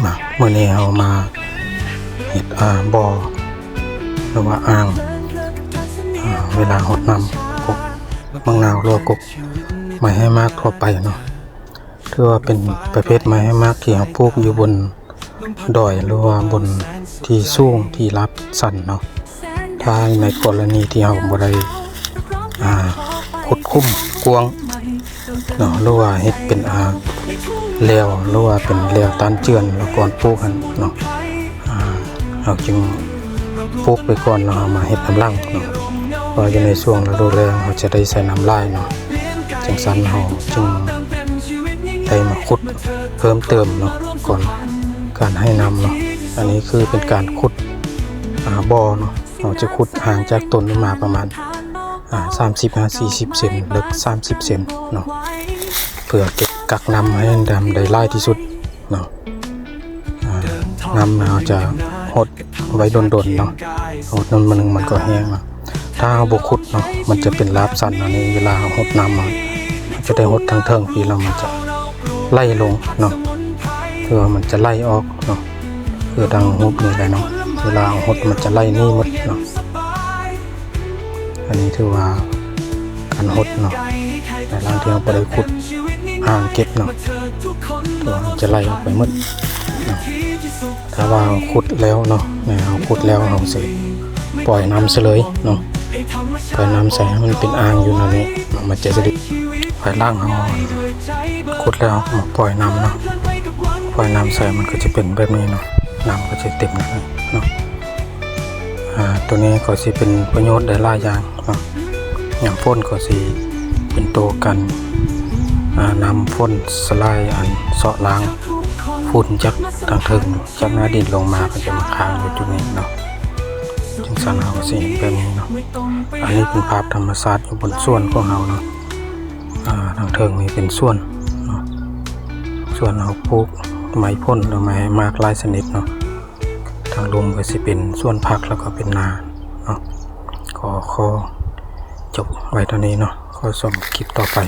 เมื่อนี้เรามาเห็ดบ่อหรือว่าอ่างเวลาหดน้ำกกมังนาวรัวกกไม้ให้มากทั่วไปเนาะถือว่าเป็นประเภทไม้ให้มากที่เราปลูกอยู่บนดอยหรือว่าบนที่สูงที่รับสั่นเนาะถ้าในกรณีที่เราบ่ได้ขุดคุ้มกวงเนาะหรือว่าเฮ็ดเป็นแล้วหรือว่าเป็นแล้วตานเจือนแล้วก่อนปลูกกันเนาะเราจึงปลูกไปก่อนเนาะมาเฮ็ดน้ำรังเนาะพออยู่ในช่วงฤดูแล้งเราจะได้ใส่น้ำลายเนาะจังซั่นเราจึงได้มาขุดเพิ่มเติมเนาะก่อนการให้น้ำเนาะอันนี้คือเป็นการขุดบ่อเนาะเราจะขุดห่างจากต้นมาประมาณ30-40 เซนลึก30 เซนเนาะเพื่อเก็บกักน้ำให้ดำได้หลายที่สุดเนาะน้ำเราจะหดไว้ดนๆเนาะหดมันก็แห้งเนาะถ้าเอาบขุดเนาะมันจะเป็นลาบสั่นอันนี้เวลาหดน้ำมันจะได้หดทั้งเทิงปีแล้วมันจะไล่ลงเนาะเพื่อมันจะไล่ออกเนาะเพื่อดังหุบนี่แหละเนาะเวลาหดมันจะไล่นี่หมดเนาะอันนี้ถือว่าการหดเนาะแต่บางทีเราไปได้ขุดอ่างเก็บเนาะตัวมันจะไล่ออกไปหมดเนาะถ้าว่าขุดแล้วเนาะเราขุดแล้วเราเสร็จปล่อยน้ำเฉลยเนาะปล่อยน้ำใส่ให้มันเป็นอ่างอยู่นั่นนี่มันจะได้ปล่อยล่างเราขุดแล้วปล่อยน้ำเนาะปล่อยน้ำใส่มันก็จะเป็นแบบนี้เนาะน้ำก็จะเต็มนะเนาะตัวนี้ก็สิเป็นประโยชน์ได้หลายอย่างเนาะอย่างพ่นก็สิเป็นตัวกันนำพ่นสไลด์เสาะล้างฝุ่นจากทางถึงจากหน้าดินลงมาก็จะมาค้างอยู่ตรงนี้เนาะจึงสั่นเราสิแบบนี้เนาะอันนี้เป็นภาพธรรมชาติอยู่บนส่วนของเราเนาะทางถึงนี่เป็นส่วนเนาะส่วนเราปลูกไม้พ่นหรือไม้มากหลายชนิดเนาะทางลมก็สิเป็นส่วนผักแล้วก็เป็นนาเนาะขอจบไว้เท่านี้เนาะขอส่งคลิปต่อไป